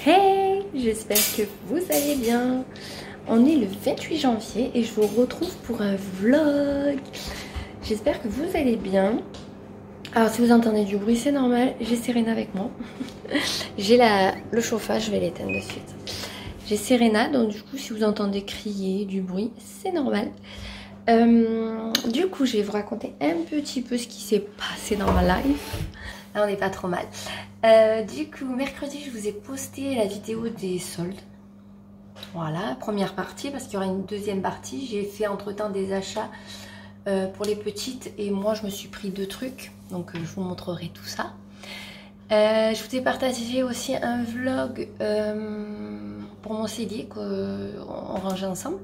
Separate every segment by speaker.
Speaker 1: Hey, j'espère que vous allez bien. On est le 28 janvier et je vous retrouve pour un vlog. J'espère que vous allez bien. Alors si vous entendez du bruit, c'est normal, j'ai Serena avec moi. J'ai le chauffage, je vais l'éteindre de suite. J'ai Serena, donc du coup si vous entendez crier du bruit, c'est normal. Du coup je vais vous raconter un petit peu ce qui s'est passé dans ma life. Là on n'est pas trop mal. Du coup mercredi je vous ai posté la vidéo des soldes. Voilà, première partie parce qu'il y aura une deuxième partie. J'ai fait entre temps des achats pour les petites et moi je me suis pris 2 trucs. Donc je vous montrerai tout ça. Je vous ai partagé aussi un vlog pour mon cellier qu'on rangeait ensemble.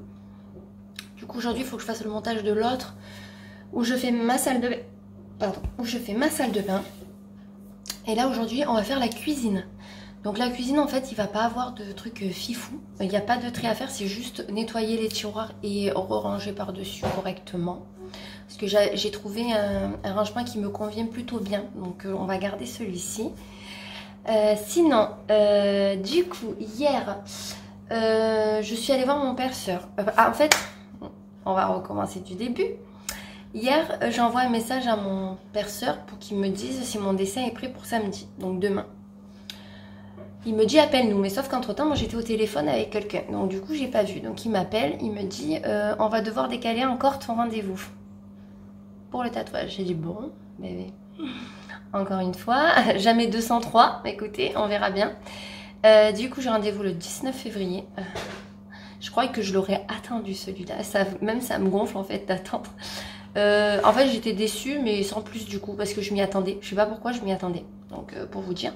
Speaker 1: Du coup aujourd'hui il faut que je fasse le montage de l'autre où je fais ma salle de bain. Pardon, où je fais ma salle de bain. Et là aujourd'hui on va faire la cuisine. Donc la cuisine en fait il va pas avoir de trucs fifou. Il n'y a pas de tri à faire, c'est juste nettoyer les tiroirs et ranger par dessus correctement. Parce que j'ai trouvé un rangement qui me convient plutôt bien. Donc on va garder celui-ci. Sinon, du coup hier je suis allée voir mon perceur. En fait on va recommencer du début. Hier, j'envoie un message à mon perceur pour qu'il me dise si mon dessin est prêt pour samedi, donc demain. Il me dit appelle-nous, mais sauf qu'entre temps, moi j'étais au téléphone avec quelqu'un, donc du coup j'ai pas vu. Donc il m'appelle, il me dit on va devoir décaler encore ton rendez-vous pour le tatouage. J'ai dit bon, bébé, encore une fois, jamais 203, écoutez, on verra bien. Du coup j'ai rendez-vous le 19 février. Je croyais que je l'aurais attendu celui-là, même ça me gonfle en fait d'attendre. En fait j'étais déçue mais sans plus du coup parce que je m'y attendais. Je sais pas pourquoi je m'y attendais. Donc pour vous dire.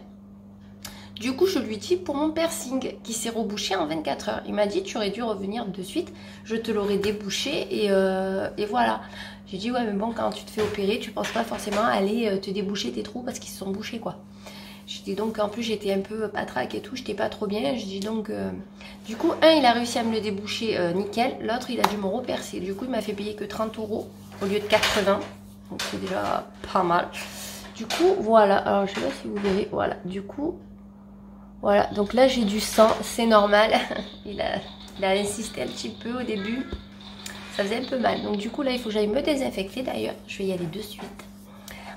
Speaker 1: Du coup je lui dis pour mon piercing qui s'est rebouché en 24 heures. Il m'a dit tu aurais dû revenir de suite. Je te l'aurais débouché et voilà. J'ai dit ouais mais bon quand tu te fais opérer tu penses pas forcément à aller te déboucher tes trous parce qu'ils se sont bouchés quoi. Je dis donc en plus j'étais un peu patraque et tout, j'étais pas trop bien. Je dis donc du coup un il a réussi à me le déboucher nickel, l'autre il a dû me repercer. Du coup il m'a fait payer que 30 € au lieu de 80, donc c'est déjà pas mal. Du coup voilà, alors je sais pas si vous verrez, voilà, du coup voilà, donc là j'ai du sang, c'est normal. il a insisté un petit peu au début, ça faisait un peu mal. Donc du coup là il faut que j'aille me désinfecter d'ailleurs, je vais y aller de suite.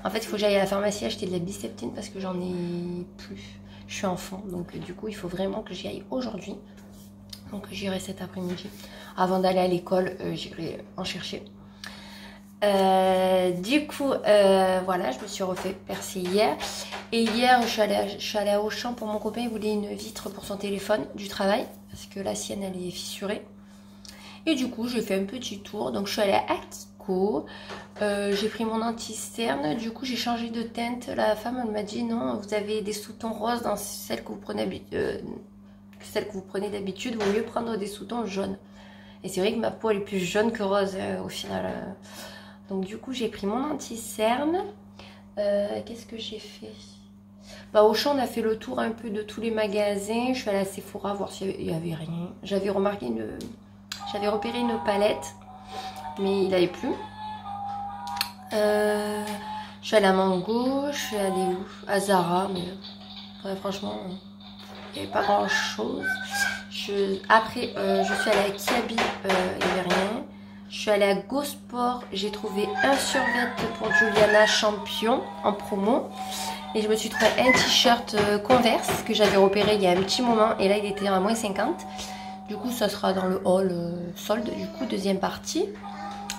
Speaker 1: En fait, il faut que j'aille à la pharmacie acheter de la Biceptine parce que j'en ai plus. Je suis enfant, donc du coup, il faut vraiment que j'y aille aujourd'hui. Donc j'irai cet après-midi. Avant d'aller à l'école, j'irai en chercher. Du coup, voilà, je me suis refait percer hier. Et hier, je suis allée à Auchan pour mon copain. Il voulait une vitre pour son téléphone du travail parce que la sienne, elle est fissurée. Et du coup, j'ai fait un petit tour. Donc, je suis allée à Kiko. J'ai pris mon anti-cerne. Du coup, j'ai changé de teinte. La femme, elle m'a dit non, vous avez des sous-tons roses dans celles que vous prenez d'habitude. Vaut mieux prendre des sous-tons jaunes. Et c'est vrai que ma peau, elle est plus jaune que rose au final. Donc, du coup, j'ai pris mon anti-cerne. Qu'est-ce que j'ai fait? Bah, Auchan, on a fait le tour un peu de tous les magasins. Je suis allée à Sephora voir s'il y avait rien. J'avais repéré une palette, mais il n'y avait plus. Je suis allée à Mango, je suis allée où? À Zara, mais ouais, franchement, il n'y avait pas grand chose. Après, je suis allée à Kiabi, il n'y avait rien. Je suis allée à Go Sport, j'ai trouvé un survêt pour Juliana Champion en promo. Et je me suis trouvé un t-shirt Converse que j'avais repéré il y a un petit moment. Et là, il était à moins 50. Du coup, ça sera dans le haul solde, du coup, deuxième partie.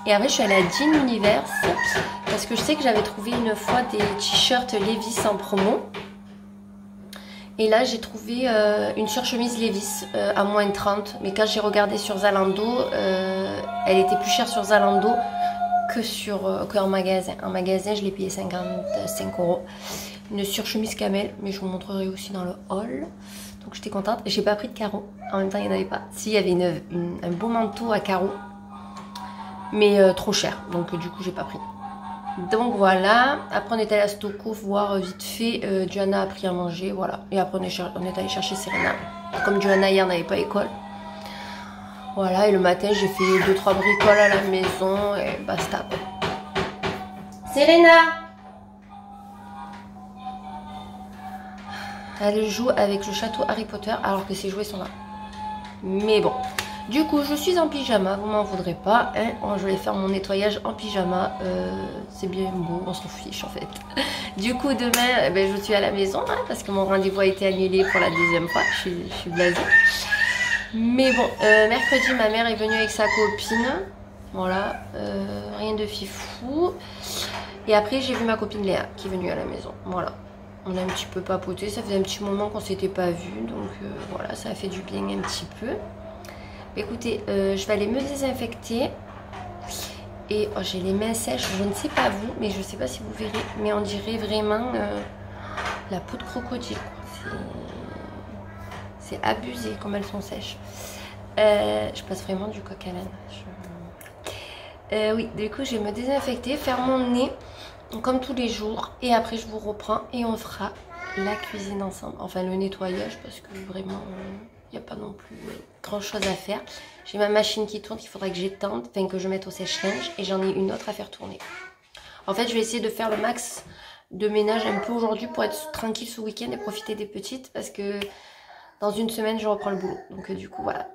Speaker 1: Et après, je suis allée à Jean Universe parce que je sais que j'avais trouvé une fois des t-shirts Levi's en promo. Et là, j'ai trouvé une surchemise Levi's à moins 30. Mais quand j'ai regardé sur Zalando, elle était plus chère sur Zalando qu'en magasin. En magasin, je l'ai payé 55 €. Une surchemise camel, mais je vous montrerai aussi dans le haul. Donc j'étais contente. J'ai pas pris de carreaux. En même temps, il n'y en avait pas. Si, il y avait un beau manteau à carreaux. Mais trop cher. Donc du coup, j'ai pas pris. Donc voilà. Après, on est allé à Stoko voir vite fait. Johanna a pris à manger. Voilà. Et après, on est allé chercher Serena. Comme Johanna hier n'avait pas école. Voilà. Et le matin, j'ai fait 2-3 bricoles à la maison. Et basta. Serena! Elle joue avec le château Harry Potter alors que ses jouets sont là. Mais bon. Du coup, je suis en pyjama, vous m'en voudrez pas. Hein. Je vais faire mon nettoyage en pyjama. C'est bien beau, on s'en fiche en fait. Du coup, demain, ben, je suis à la maison hein, parce que mon rendez-vous a été annulé pour la deuxième fois. Je suis blasée. Mais bon, mercredi, ma mère est venue avec sa copine. Voilà, rien de fifou. Et après, j'ai vu ma copine Léa qui est venue à la maison. Voilà, on a un petit peu papoté. Ça faisait un petit moment qu'on s'était pas vu. Donc voilà, ça a fait du bien un petit peu. Écoutez, je vais aller me désinfecter. Et oh, j'ai les mains sèches, je ne sais pas vous, mais je ne sais pas si vous verrez. Mais on dirait vraiment la peau de crocodile. C'est abusé comme elles sont sèches. Je passe vraiment du coq à l'âne. Oui, du coup, je vais me désinfecter, faire mon nez comme tous les jours. Et après, je vous reprends et on fera la cuisine ensemble. Enfin, le nettoyage parce que vraiment... il n'y a pas non plus grand chose à faire. J'ai ma machine qui tourne qu'il faudra que j'étende, enfin que je mette au sèche-linge. Et j'en ai une autre à faire tourner. En fait, je vais essayer de faire le max de ménage un peu aujourd'hui pour être tranquille ce week-end et profiter des petites. Parce que dans une semaine, je reprends le boulot. Donc du coup, voilà.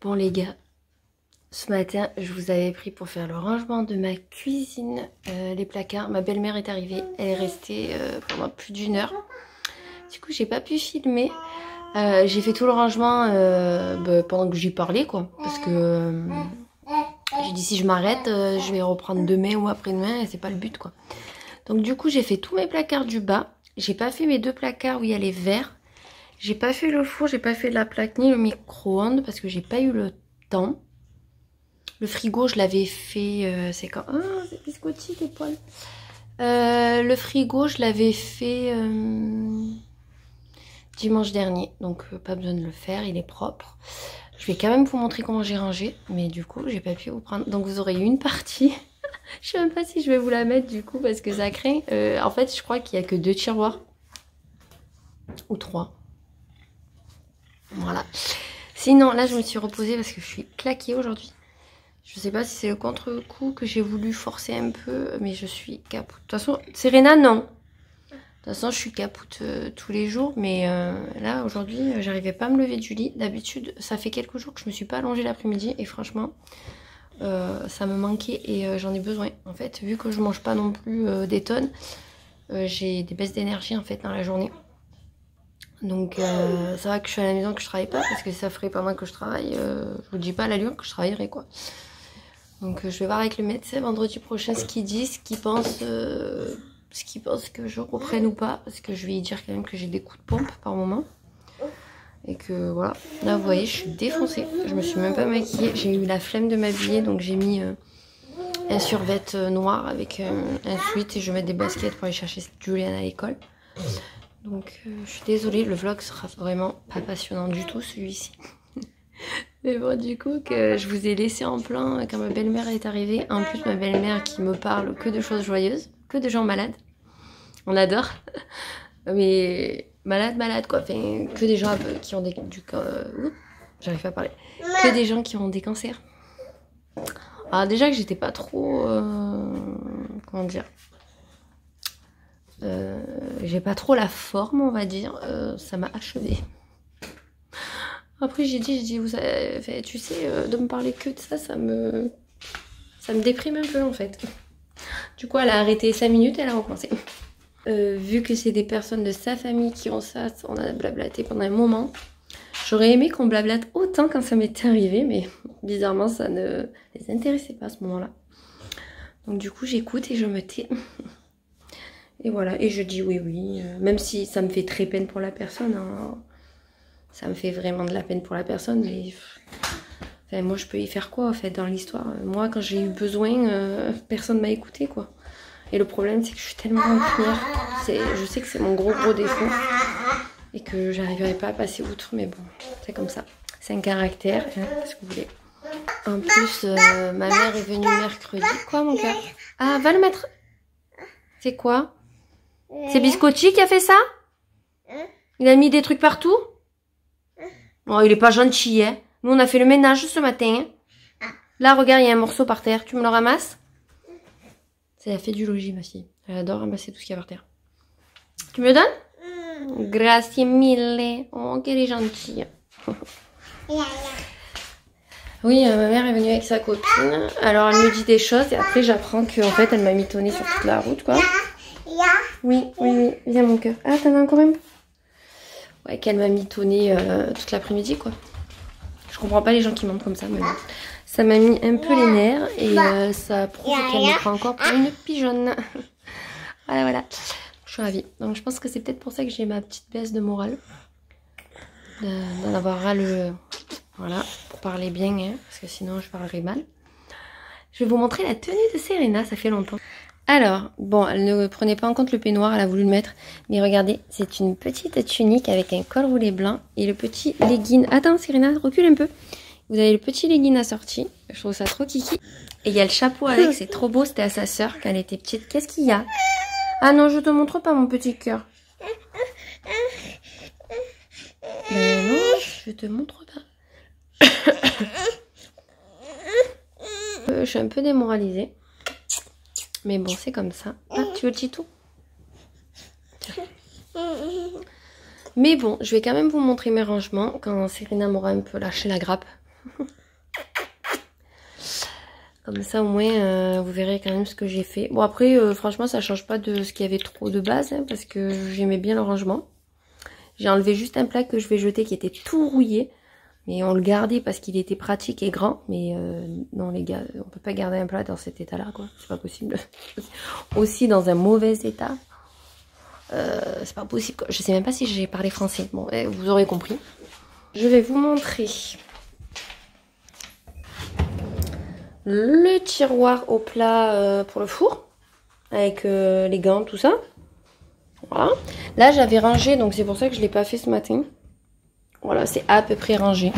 Speaker 1: Bon les gars, ce matin je vous avais pris pour faire le rangement de ma cuisine, les placards. Ma belle-mère est arrivée, elle est restée pendant plus d'1 heure. Du coup, j'ai pas pu filmer. J'ai fait tout le rangement pendant que j'y parlais, quoi. Parce que j'ai dit si je m'arrête, je vais reprendre demain ou après-demain et c'est pas le but, quoi. Donc du coup, j'ai fait tous mes placards du bas. J'ai pas fait mes 2 placards où il y a les verres. J'ai pas fait le four, j'ai pas fait la plaque ni le micro-ondes parce que j'ai pas eu le temps. Le frigo, je l'avais fait... c'est quand... Ah, c'est biscotti tes poils. Le frigo, je l'avais fait dimanche dernier. Donc, pas besoin de le faire, il est propre. Je vais quand même vous montrer comment j'ai rangé. Mais du coup, j'ai pas pu vous prendre... Donc, vous aurez eu une partie. Je sais même pas si je vais vous la mettre du coup parce que ça craint. En fait, je crois qu'il y a que 2 tiroirs. Ou 3. Voilà. Sinon, là, je me suis reposée parce que je suis claquée aujourd'hui. Je sais pas si c'est le contre-coup que j'ai voulu forcer un peu, mais je suis capoute. De toute façon, Serena, non. De toute façon, je suis capoute tous les jours, mais là, aujourd'hui, j'arrivais pas à me lever du lit. D'habitude, ça fait quelques jours que je me suis pas allongée l'après-midi, et franchement, ça me manquait et j'en ai besoin. En fait, vu que je mange pas non plus des tonnes, j'ai des baisses d'énergie, en fait, dans la journée. Donc ça va que je suis à la maison, que je travaille pas, parce que ça ferait pendant que je travaille, je vous dis pas à l'allure que je travaillerai, quoi. Donc je vais voir avec le médecin vendredi prochain ce qu'il dit, ce qu'il pense que je reprenne ou pas, parce que je vais lui dire quand même que j'ai des coups de pompe par moment. Et que voilà, là vous voyez, je suis défoncée, je me suis même pas maquillée, j'ai eu la flemme de m'habiller, donc j'ai mis un survêt noir avec un sweat et je vais mettre des baskets pour aller chercher Julian à l'école. Donc je suis désolée, le vlog sera vraiment pas passionnant du tout celui-ci. Mais bon, du coup, que je vous ai laissé en plan quand ma belle-mère est arrivée. En plus, ma belle-mère qui me parle que de choses joyeuses, que de gens malades. On adore. Mais malade quoi. Enfin, que des gens qui ont j'arrive pas à parler. Que des gens qui ont des cancers. Alors déjà que j'étais pas trop... comment dire, j'ai pas trop la forme, on va dire. Ça m'a achevée. Après j'ai dit vous savez, tu sais, de me parler que de ça, ça me déprime un peu en fait. Du coup elle a arrêté 5 minutes et elle a recommencé. Vu que c'est des personnes de sa famille qui ont ça, on a blablaté pendant un moment. J'aurais aimé qu'on blablate autant quand ça m'était arrivé, mais bizarrement ça ne les intéressait pas à ce moment-là. Donc du coup j'écoute et je me tais. Et voilà, et je dis oui, même si ça me fait très peine pour la personne, hein. Ça me fait vraiment de la peine pour la personne, mais enfin, moi je peux y faire quoi en fait dans l'histoire. Moi quand j'ai eu besoin, personne m'a écouté quoi. Et le problème c'est que je suis tellement rancunière, je sais que c'est mon gros défaut et que j'arriverai pas à passer outre, mais bon, c'est comme ça. C'est un caractère, hein, qu'est-ce que vous voulez. En plus, ma mère est venue mercredi. Quoi mon cœur? Ah, va le mettre. C'est quoi? C'est Biscotti qui a fait ça? Il a mis des trucs partout? Oh, il est pas gentil, hein. Nous, on a fait le ménage ce matin. Là, regarde, il y a un morceau par terre. Tu me le ramasses? C'est la fée du logis, ma fille. Elle adore ramasser tout ce qu'il y a par terre. Tu me le donnes? Grazie mille. Oh, qu'elle est gentille. Oui, ma mère est venue avec sa copine. Alors, elle me dit des choses et après, j'apprends qu'en fait, elle m'a mitonné sur toute la route, quoi. Oui. Viens, mon cœur. Ah, t'en as encore un? Ouais, qu'elle m'a mitonné toute l'après-midi, quoi. Je comprends pas les gens qui mentent comme ça, mais bon. Ça m'a mis un peu les nerfs et ça prouve qu'elle me prend encore pour une pigeonne. Voilà. Je suis ravie. Donc je pense que c'est peut-être pour ça que j'ai ma petite baisse de morale. D'en avoir ras le... Voilà, pour parler bien, hein, parce que sinon je parlerai mal. Je vais vous montrer la tenue de Serena, ça fait longtemps. Alors, bon, elle ne prenait pas en compte le peignoir, elle a voulu le mettre. Mais regardez, c'est une petite tunique avec un col roulé blanc et le petit legging. Attends, Serena, recule un peu. Vous avez le petit legging assorti. Je trouve ça trop kiki. Et il y a le chapeau avec, c'est trop beau. C'était à sa sœur quand elle était petite. Qu'est-ce qu'il y a? Ah non, je te montre pas mon petit cœur. Ben non, je te montre pas. Je suis un peu démoralisée. Mais bon, c'est comme ça. Ah, tu veux le titou? Tiens. Mais bon, je vais quand même vous montrer mes rangements quand Serena m'aura un peu lâché la grappe. Comme ça, au moins, vous verrez quand même ce que j'ai fait. Bon, après, franchement, ça change pas de ce qu'il y avait trop de base, hein, parce que j'aimais bien le rangement. J'ai enlevé juste un plat que je vais jeter qui était tout rouillé. Mais on le gardait parce qu'il était pratique et grand. Mais non les gars, on peut pas garder un plat dans cet état-là, quoi. C'est pas possible. Aussi dans un mauvais état. C'est pas possible, quoi. Je sais même pas si j'ai parlé français. Bon, vous aurez compris. Je vais vous montrer le tiroir au plat pour le four. Avec les gants, tout ça. Voilà. Là, j'avais rangé, donc c'est pour ça que je l'ai pas fait ce matin. Voilà, c'est à peu près rangé.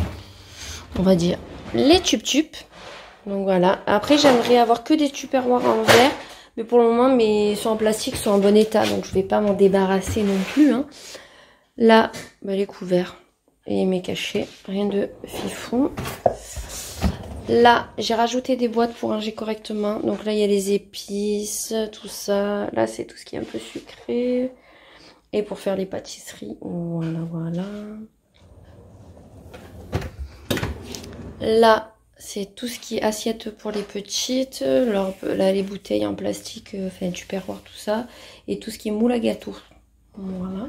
Speaker 1: On va dire les tubes. Donc voilà. Après, j'aimerais avoir que des tupperwares en verre. Mais pour le moment, mes sont en plastique, sont en bon état. Donc je vais pas m'en débarrasser non plus. Hein. Là, bah, les couverts et mes cachets. Rien de fifou. Là, j'ai rajouté des boîtes pour ranger correctement. Donc là, il y a les épices, tout ça. Là, c'est tout ce qui est un peu sucré. Et pour faire les pâtisseries. Voilà, voilà. Là, c'est tout ce qui est assiette pour les petites. Là, les bouteilles en plastique, enfin, tupperware, tout ça. Et tout ce qui est moule à gâteau. Voilà.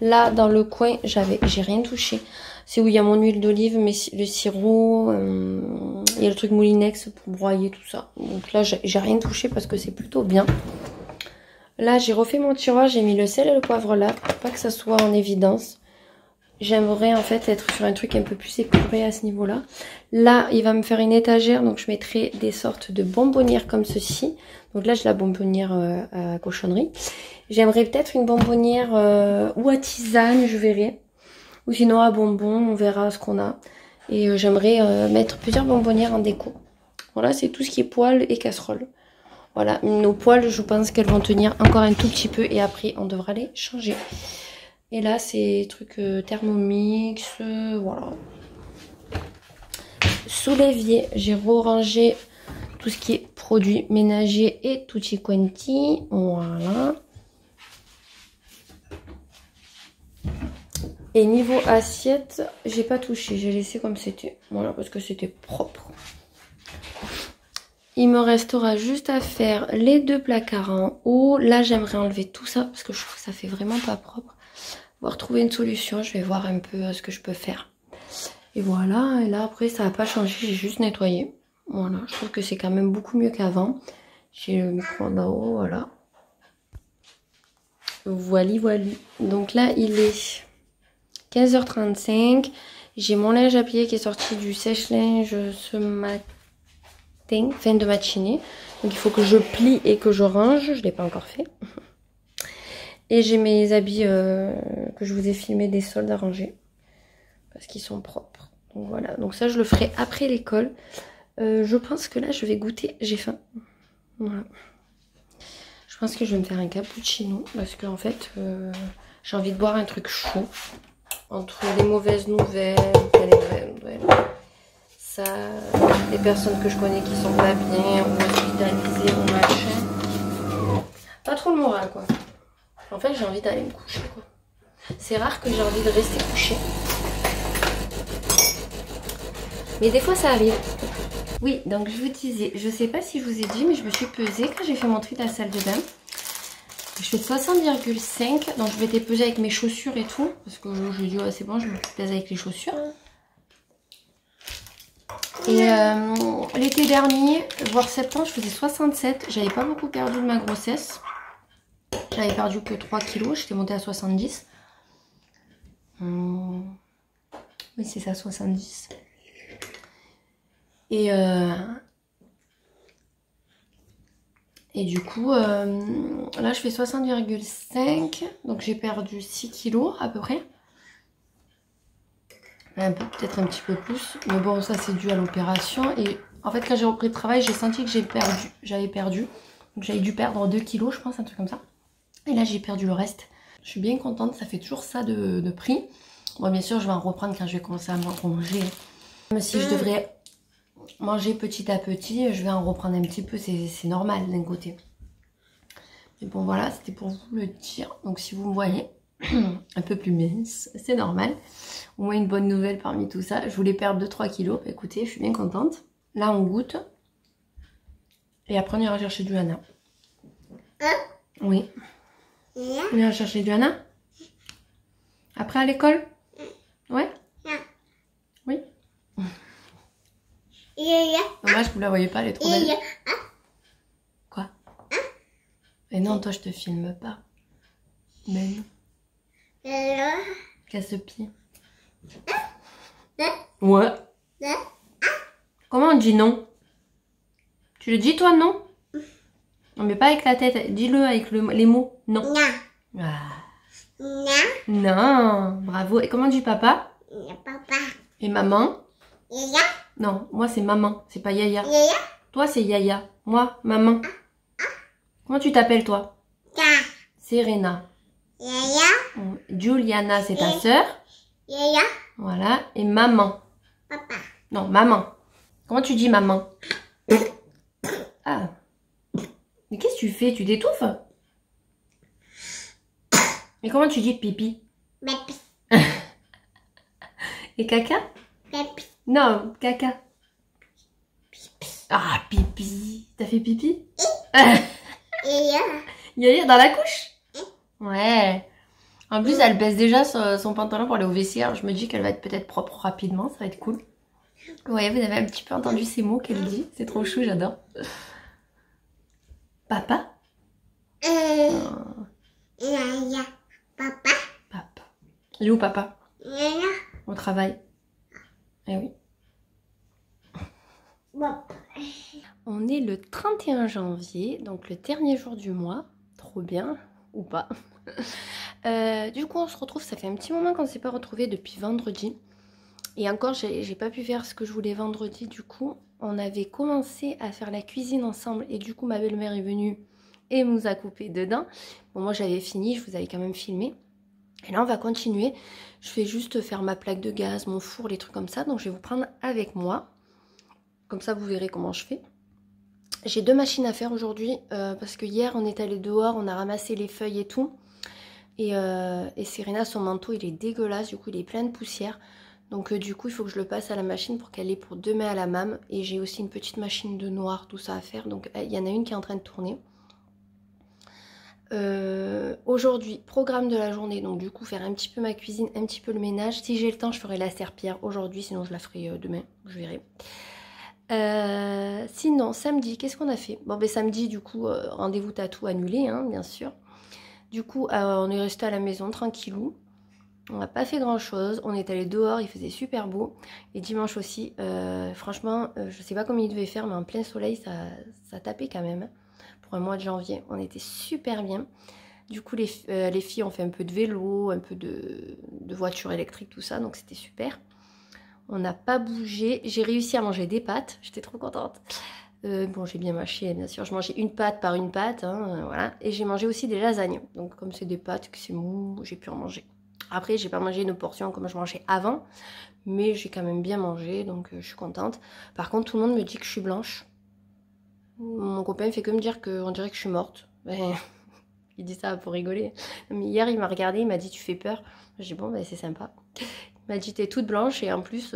Speaker 1: Là, dans le coin, j'ai rien touché. C'est où il y a mon huile d'olive, mais le sirop, il y a le truc Moulinex pour broyer tout ça. Donc là, j'ai rien touché parce que c'est plutôt bien. Là, j'ai refait mon tiroir, j'ai mis le sel et le poivre là, pour pas que ça soit en évidence. J'aimerais en fait être sur un truc un peu plus épuré à ce niveau-là. Là, il va me faire une étagère, donc je mettrai des sortes de bonbonnières comme ceci. Donc là, j'ai la bonbonnière à cochonnerie. J'aimerais peut-être une bonbonnière ou à tisane, je verrai. Ou sinon à bonbons, on verra ce qu'on a. Et j'aimerais mettre plusieurs bonbonnières en déco. Voilà, c'est tout ce qui est poêle et casserole. Voilà, nos poêles, je pense qu'elles vont tenir encore un tout petit peu et après, on devra les changer. Et là, c'est trucs Thermomix, voilà. Sous l'évier, j'ai rangé tout ce qui est produits ménagers et tutti quanti. Voilà. Et niveau assiette, j'ai pas touché, j'ai laissé comme c'était. Voilà, parce que c'était propre. Il me restera juste à faire les 2 placards en haut. Là, j'aimerais enlever tout ça parce que je trouve que ça fait vraiment pas propre. On va retrouver une solution, je vais voir un peu ce que je peux faire. Et voilà, et là après ça n'a pas changé, j'ai juste nettoyé. Voilà, je trouve que c'est quand même beaucoup mieux qu'avant. J'ai le micro-ondes en haut, voilà. Voili, voili. Donc là, il est 15h35. J'ai mon linge à plier qui est sorti du sèche-linge ce matin, fin de matinée. Donc il faut que je plie et que je range, je ne l'ai pas encore fait. Et j'ai mes habits que je vous ai filmés des soldes à ranger. Parce qu'ils sont propres. Donc voilà. Donc ça, je le ferai après l'école. Je pense que là, je vais goûter. J'ai faim. Voilà. Je pense que je vais me faire un cappuccino. Parce qu'en fait, j'ai envie de boire un truc chaud. Entre les mauvaises nouvelles, les vraies nouvelles. Ça, les personnes que je connais qui sont pas bien, ou hospitalisées, ou machin. Pas trop le moral, quoi. En fait, j'ai envie d'aller me coucher, quoi. C'est rare que j'ai envie de rester couchée. Mais des fois, ça arrive. Oui, donc je vous disais, je sais pas si je vous ai dit, mais je me suis pesée quand j'ai fait mon tri de la salle de bain. Je fais 60,5, donc je vais être pesée avec mes chaussures et tout. Parce que je dis, ouais, c'est bon, je me pèse avec les chaussures. Et l'été dernier, voire septembre, je faisais 67. J'avais pas beaucoup perdu de ma grossesse. J'avais perdu que 3 kilos, j'étais montée à 70. Oui, c'est ça, 70. Et du coup, là, je fais 60,5. Donc, j'ai perdu 6 kilos à peu près. Peut-être un petit peu plus. Mais bon, ça, c'est dû à l'opération. Et en fait, quand j'ai repris le travail, j'ai senti que j'avais perdu. Donc, j'avais dû perdre 2 kilos, je pense, un truc comme ça. Et là, j'ai perdu le reste. Je suis bien contente. Ça fait toujours ça de prix. Bon, bien sûr, je vais en reprendre quand je vais commencer à manger. Même si je devrais manger petit à petit, je vais en reprendre un petit peu. C'est normal d'un côté. Mais bon, voilà, c'était pour vous le dire. Donc, si vous me voyez un peu plus mince, c'est normal. Au moins une bonne nouvelle parmi tout ça. Je voulais perdre 2-3 kilos. Écoutez, je suis bien contente. Là, on goûte. Et après, on ira chercher du Hana. Oui. On ira chercher du Hana. Après à l'école? Ouais? Oui? Dommage que vous la voyez pas, elle est trop belle. Quoi? Mais non, toi je te filme pas. Mais non. Casse-pied. Ouais. Comment on dit non? Tu le dis toi, non? Non, mais pas avec la tête. Dis-le avec les mots. Non. Ah. Non. Bravo. Et comment on dit papa? Et maman? Non, moi c'est maman. C'est pas Yaya. Toi c'est Yaya. Moi, maman. Comment tu t'appelles toi? Serena. Juliana, c'est ta sœur. Voilà. Et maman. Non, maman. Comment tu dis maman? Ah. Mais qu'est-ce que tu fais? Tu t'étouffes? Mais comment tu dis pipi? Et caca? Non, caca. Ah, pipi. T'as fait pipi? Yaya dans la couche? Ouais. En plus, elle baisse déjà son pantalon pour aller au vestiaire. Je me dis qu'elle va être peut-être propre rapidement. Ça va être cool. Ouais, vous avez un petit peu entendu ces mots qu'elle dit. C'est trop chou, j'adore. Papa? Papa. Il est où papa? Au travail. Eh oui. On est le 31 janvier, donc le dernier jour du mois. Trop bien, ou pas. Du coup, on se retrouve, ça fait un petit moment qu'on ne s'est pas retrouvés depuis vendredi. Et encore, j'ai pas pu faire ce que je voulais vendredi. Du coup, on avait commencé à faire la cuisine ensemble. Et du coup, ma belle-mère est venue et nous a coupé dedans. Bon, moi, j'avais fini, je vous avais quand même filmé. Et là, on va continuer. Je vais juste faire ma plaque de gaz, mon four, les trucs comme ça. Donc, je vais vous prendre avec moi. Comme ça, vous verrez comment je fais. J'ai 2 machines à faire aujourd'hui. Parce que hier, on est allé dehors, on a ramassé les feuilles et tout. Et Serena, son manteau, il est dégueulasse. Du coup, il est plein de poussière. Donc du coup, il faut que je le passe à la machine pour qu'elle ait pour demain à la MAM. Et j'ai aussi une petite machine de noir, tout ça à faire. Donc il y en a une qui est en train de tourner. Aujourd'hui, programme de la journée. Donc du coup, faire un petit peu ma cuisine, un petit peu le ménage. Si j'ai le temps, je ferai la serpillière aujourd'hui. Sinon, je la ferai demain. Je verrai. Sinon, samedi, qu'est-ce qu'on a fait? Bon, ben samedi, du coup, rendez-vous tatou annulé, hein, bien sûr. Du coup, on est resté à la maison, tranquillou. On n'a pas fait grand chose, on est allé dehors, il faisait super beau. Et dimanche aussi, franchement, je sais pas combien il devait faire, mais en plein soleil, ça tapait quand même. Pour un mois de janvier, on était super bien. Du coup, les filles ont fait un peu de vélo, un peu de voiture électrique, tout ça, donc c'était super. On n'a pas bougé, j'ai réussi à manger des pâtes, j'étais trop contente. Bon, j'ai bien mâché, bien sûr, je mangeais une pâte par une pâte, hein, voilà. Et j'ai mangé aussi des lasagnes, donc comme c'est des pâtes, que c'est mou, j'ai pu en manger. Après, j'ai pas mangé une portion comme je mangeais avant, mais j'ai quand même bien mangé, donc je suis contente. Par contre, tout le monde me dit que je suis blanche. Mon copain fait que me dire qu'on dirait que je suis morte. Ben, il dit ça pour rigoler. Mais hier, il m'a regardé, il m'a dit tu fais peur. J'ai dit bon, ben, c'est sympa. Il m'a dit t'es toute blanche et en plus,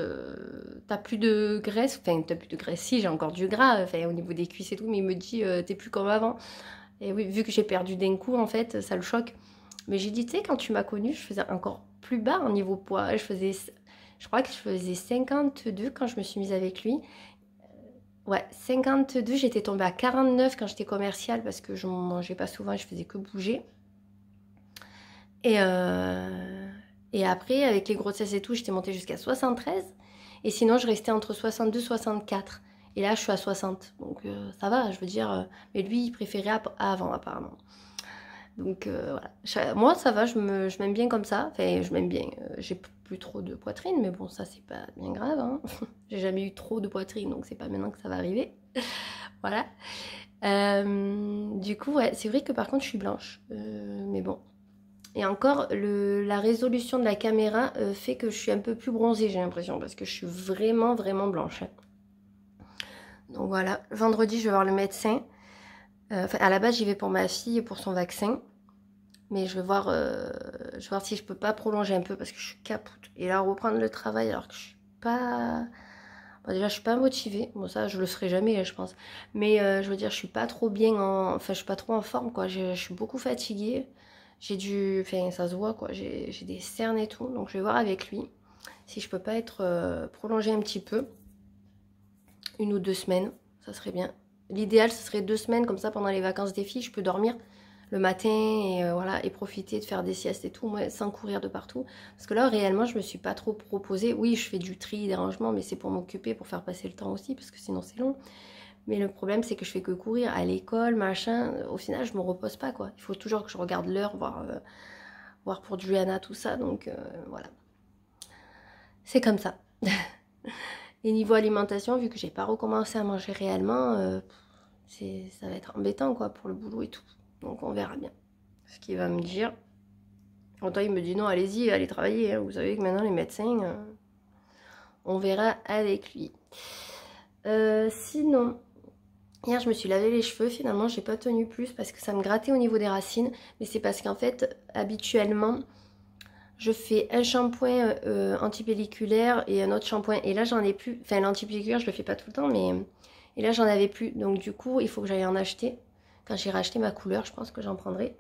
Speaker 1: t'as plus de graisse. Enfin, t'as plus de graisse, si, j'ai encore du gras au niveau des cuisses et tout, mais il me dit t'es plus comme avant. Et oui, vu que j'ai perdu d'un coup, en fait, ça le choque. Mais j'ai dit, tu sais, quand tu m'as connue, je faisais encore plus bas en niveau poids. Je crois que je faisais 52 quand je me suis mise avec lui. Ouais, 52, j'étais tombée à 49 quand j'étais commerciale parce que je ne mangeais pas souvent, je faisais que bouger. Et après, avec les grossesses et tout, j'étais montée jusqu'à 73. Et sinon, je restais entre 62 et 64. Et là, je suis à 60. Donc, ça va, je veux dire. Mais lui, il préférait avant, apparemment. Donc voilà, moi ça va, je m'aime bien comme ça, enfin je m'aime bien, j'ai plus trop de poitrine, mais bon ça c'est pas bien grave, hein. J'ai jamais eu trop de poitrine, donc c'est pas maintenant que ça va arriver, voilà. Du coup ouais, c'est vrai que par contre je suis blanche, mais bon. Et encore, la résolution de la caméra fait que je suis un peu plus bronzée, j'ai l'impression, parce que je suis vraiment vraiment blanche, hein. Donc voilà, vendredi je vais voir le médecin. À la base, j'y vais pour ma fille et pour son vaccin. Mais je vais voir si je peux pas prolonger un peu parce que je suis capoute. Et là, reprendre le travail alors que je suis pas... Bon, déjà, je suis pas motivée. Bon, ça, je le serai jamais, je pense. Mais je veux dire, je suis pas trop bien Enfin, je suis pas trop en forme, quoi. Je suis beaucoup fatiguée. Enfin ça se voit quoi, j'ai des cernes et tout, donc je vais voir avec lui si je peux pas être prolongée un petit peu, 1 ou 2 semaines, ça serait bien. L'idéal ce serait 2 semaines, comme ça pendant les vacances des filles je peux dormir le matin et voilà, et profiter de faire des siestes et tout, moi, sans courir de partout. Parce que là réellement je me suis pas trop proposé, oui je fais du tri, des rangements, mais c'est pour m'occuper, pour faire passer le temps aussi, parce que sinon c'est long. Mais le problème, c'est que je fais que courir à l'école, machin. Au final, je me repose pas, quoi. Il faut toujours que je regarde l'heure, voir pour Juliana, tout ça. Donc, voilà. C'est comme ça. Et niveau alimentation, vu que j'ai pas recommencé à manger réellement, ça va être embêtant, quoi, pour le boulot et tout. Donc, on verra bien ce qu'il va me dire. Autant il me dit non, allez-y, allez travailler. Hein. Vous savez que maintenant, les médecins, on verra avec lui. Sinon... Hier, je me suis lavé les cheveux, finalement, j'ai pas tenu plus parce que ça me grattait au niveau des racines. Mais c'est parce qu'en fait, habituellement, je fais un shampoing antipelliculaire et un autre shampoing. Et là, j'en ai plus. Enfin, l'antipelliculaire, je le fais pas tout le temps, mais... Et là, j'en avais plus. Donc, du coup, il faut que j'aille en acheter. Quand j'ai racheté ma couleur, je pense que j'en prendrai.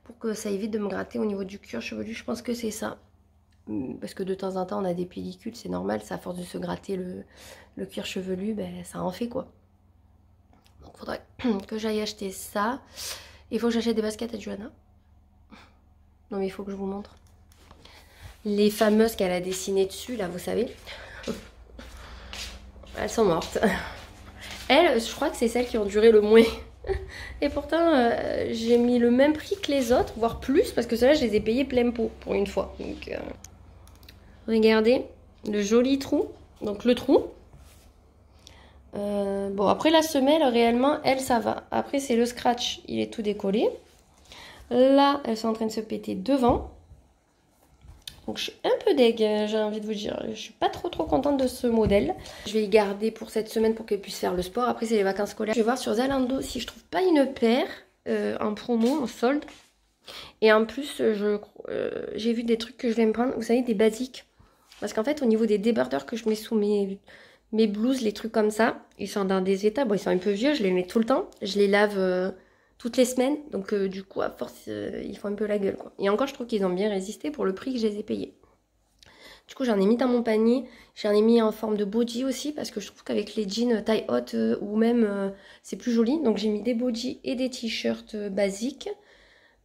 Speaker 1: Pour que ça évite de me gratter au niveau du cuir chevelu. Je pense que c'est ça. Parce que de temps en temps, on a des pellicules, c'est normal. Ça, à force de se gratter le cuir chevelu, ben, ça en fait, quoi. Donc faudrait que j'aille acheter ça. Il faut que j'achète des baskets à Johanna. Non mais il faut que je vous montre. Les fameuses qu'elle a dessinées dessus, là, vous savez. Elles sont mortes. Elles, je crois que c'est celles qui ont duré le moins. Et pourtant, j'ai mis le même prix que les autres, voire plus, parce que celles-là, je les ai payées plein pot pour une fois. Donc, regardez, le joli trou. Donc le trou. Bon, après la semelle, réellement, elle, ça va. Après, c'est le scratch, il est tout décollé. Là, elles sont en train de se péter devant. Donc, je suis un peu deg, j'ai envie de vous dire. Je suis pas trop contente de ce modèle. Je vais y garder pour cette semaine pour qu'elle puisse faire le sport. Après, c'est les vacances scolaires. Je vais voir sur Zalando si je trouve pas une paire en promo, en solde. Et en plus, j'ai vu des trucs que je vais me prendre. Vous savez, des basiques. Parce qu'en fait, au niveau des débardeurs que je mets sous mes blouses, les trucs comme ça, ils sont dans des états, bon ils sont un peu vieux, je les mets tout le temps, je les lave toutes les semaines, donc du coup à force ils font un peu la gueule quoi. Et encore je trouve qu'ils ont bien résisté pour le prix que je les ai payés. Du coup j'en ai mis dans mon panier, j'en ai mis en forme de body aussi parce que je trouve qu'avec les jeans taille haute ou même c'est plus joli, donc j'ai mis des bodys et des t-shirts basiques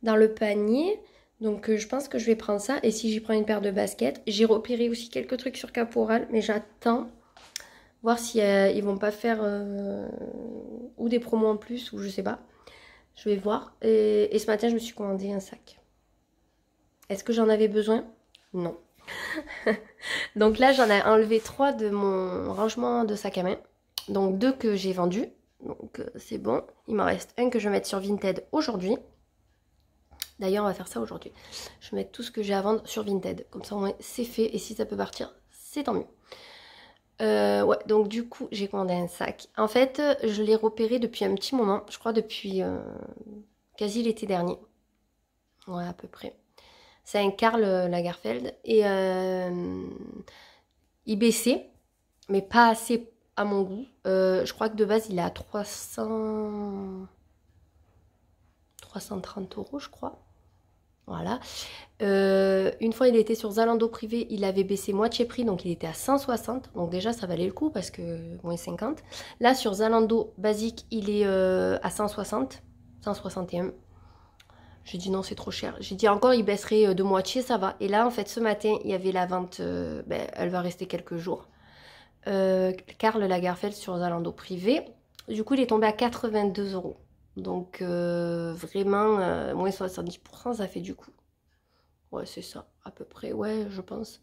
Speaker 1: dans le panier. Donc je pense que je vais prendre ça, et si j'y prends une paire de baskets, j'ai repéré aussi quelques trucs sur Caporal, mais j'attends voir si ils vont pas faire ou des promos en plus ou je sais pas. Je vais voir. Et ce matin, je me suis commandé un sac. Est-ce que j'en avais besoin? Non. Donc là, j'en ai enlevé 3 de mon rangement de sac à main. Donc 2 que j'ai vendus. Donc c'est bon. Il m'en reste un que je vais mettre sur Vinted aujourd'hui. D'ailleurs, on va faire ça aujourd'hui. Je vais mettre tout ce que j'ai à vendre sur Vinted. Comme ça, au moins, c'est fait. Et si ça peut partir, c'est tant mieux. Ouais, donc du coup, j'ai commandé un sac. En fait, je l'ai repéré depuis un petit moment. Je crois depuis quasi l'été dernier. Ouais, à peu près. C'est un Karl Lagerfeld. Et il baissait, mais pas assez à mon goût. Je crois que de base, il est à 330 €, je crois. Voilà. Une fois il était sur Zalando privé, il avait baissé moitié prix, donc il était à 160. Donc déjà ça valait le coup parce que moins 50. Là sur Zalando basique, il est à 160, 161. J'ai dit non, c'est trop cher. J'ai dit encore il baisserait de moitié, ça va. Et là en fait ce matin il y avait la vente, elle va rester quelques jours. Karl Lagerfeld sur Zalando privé. Du coup il est tombé à 82 €. Donc vraiment moins 70%, ça fait du coup. Ouais, c'est ça, à peu près, ouais, je pense.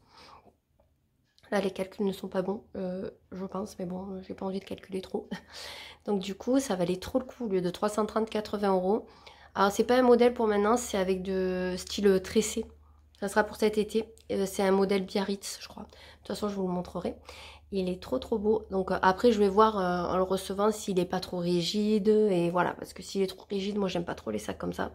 Speaker 1: Là, les calculs ne sont pas bons, je pense, mais bon, j'ai pas envie de calculer trop. Donc du coup, ça valait trop le coup, au lieu de 330, 80 €. Alors, c'est pas un modèle pour maintenant, c'est avec de style tressé. Ça sera pour cet été. C'est un modèle Biarritz, je crois. De toute façon, je vous le montrerai. Il est trop beau. Donc après, je vais voir en le recevant s'il est pas trop rigide. Et voilà, parce que s'il est trop rigide, moi, j'aime pas trop les sacs comme ça.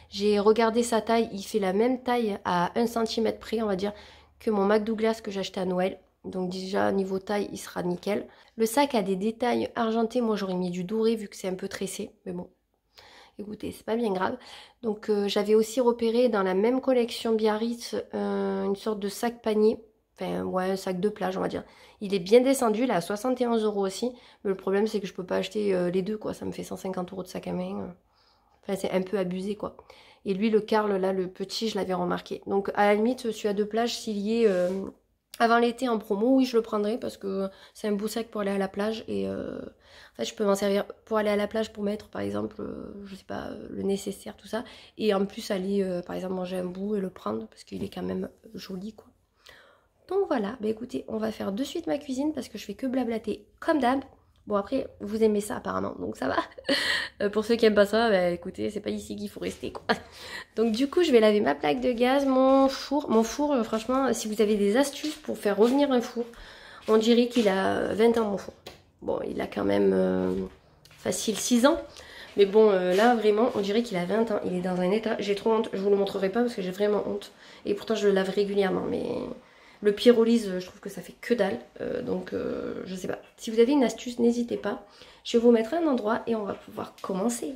Speaker 1: J'ai regardé sa taille. Il fait la même taille à 1 cm près, on va dire, que mon Mac Douglas que j'ai acheté à Noël. Donc déjà, niveau taille, il sera nickel. Le sac a des détails argentés. Moi, j'aurais mis du doré vu que c'est un peu tressé. Mais bon. écoutez, c'est pas bien grave. Donc j'avais aussi repéré dans la même collection Biarritz une sorte de sac panier. Enfin ouais, un sac de plage on va dire. Il est bien descendu, là à 71 € aussi. Mais le problème c'est que je peux pas acheter les deux quoi. Ça me fait 150 € de sac à main. Enfin c'est un peu abusé quoi. Et lui le Karl là, le petit, je l'avais remarqué. Donc à la limite celui à deux plages s'il y est avant l'été en promo, oui je le prendrai parce que c'est un beau sac pour aller à la plage. Et en fait je peux m'en servir pour aller à la plage pour mettre par exemple, je sais pas, le nécessaire tout ça. Et en plus aller par exemple manger un bout et le prendre parce qu'il est quand même joli quoi. Donc voilà, bah écoutez, on va faire de suite ma cuisine parce que je fais que blablater comme d'hab. Bon après, vous aimez ça apparemment, donc ça va. Pour ceux qui aiment pas ça, bah écoutez, c'est pas ici qu'il faut rester quoi. Donc du coup, je vais laver ma plaque de gaz, mon four. Mon four, franchement, si vous avez des astuces pour faire revenir un four, on dirait qu'il a 20 ans mon four. Bon, il a quand même facile 6 ans. Mais bon, là vraiment, on dirait qu'il a 20 ans. Il est dans un état, j'ai trop honte. Je vous le montrerai pas parce que j'ai vraiment honte. Et pourtant, je le lave régulièrement, mais... Le pyrolyse, je trouve que ça fait que dalle, donc je sais pas. Si vous avez une astuce, n'hésitez pas. Je vais vous mettre un endroit et on va pouvoir commencer.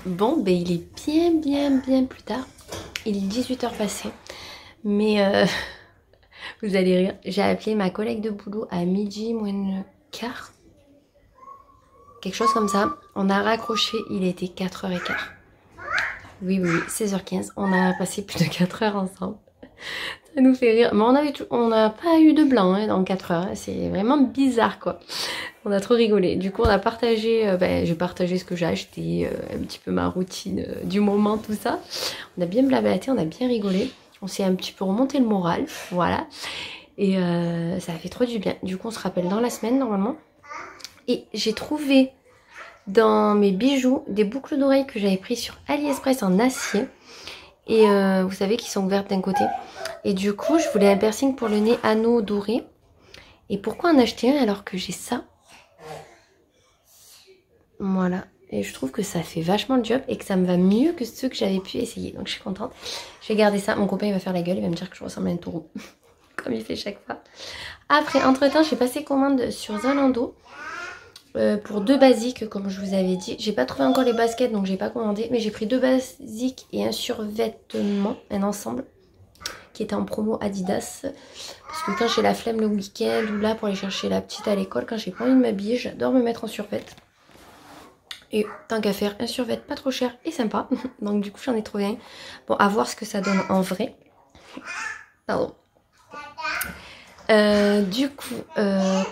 Speaker 1: Bon, ben il est bien plus tard. Il est 18 h passé. Mais vous allez rire. J'ai appelé ma collègue de boulot à midi moins le quart. Quelque chose comme ça. On a raccroché, il était 4h15. Oui, 16h15. On a passé plus de 4 heures ensemble. Ça nous fait rire. Mais on n'a pas eu de blanc hein, dans 4 heures. C'est vraiment bizarre quoi. On a trop rigolé. Du coup, on a partagé, j'ai partagé ce que j'ai acheté, un petit peu ma routine du moment, tout ça. On a bien blablaté, on a bien rigolé. On s'est un petit peu remonté le moral, voilà. Et ça a fait trop du bien. Du coup, on se rappelle dans la semaine normalement. Et j'ai trouvé dans mes bijoux des boucles d'oreilles que j'avais pris sur AliExpress en acier. Et vous savez qu'ils sont ouvertes d'un côté. Et du coup, je voulais un piercing pour le nez anneau doré. Et pourquoi en acheter un alors que j'ai ça? Voilà. Et je trouve que ça fait vachement le job et que ça me va mieux que ceux que j'avais pu essayer. Donc je suis contente. Je vais garder ça. Mon copain il va faire la gueule. Il va me dire que je ressemble à un taureau. Comme il fait chaque fois. Après, entre temps, j'ai passé commande sur Zalando. Pour 2 basiques comme je vous avais dit. J'ai pas trouvé encore les baskets donc j'ai pas commandé. Mais j'ai pris 2 basiques et un survêtement. Un ensemble. Qui était en promo Adidas. Parce que quand j'ai la flemme le week-end ou là pour aller chercher la petite à l'école. Quand j'ai pas envie de m'habiller, j'adore me mettre en survêt. Et tant qu'à faire, un survêt pas trop cher et sympa. Donc du coup j'en ai trouvé un. Bon, à voir ce que ça donne en vrai. Pardon. Du coup,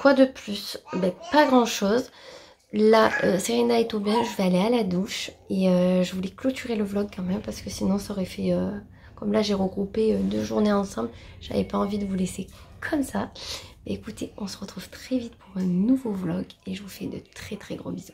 Speaker 1: quoi de plus? Ben, pas grand chose. Là, Serena est au bain, je vais aller à la douche. Et je voulais clôturer le vlog quand même parce que sinon ça aurait fait... comme là j'ai regroupé 2 journées ensemble, j'avais pas envie de vous laisser comme ça. Mais écoutez, on se retrouve très vite pour un nouveau vlog. Et je vous fais de très très gros bisous.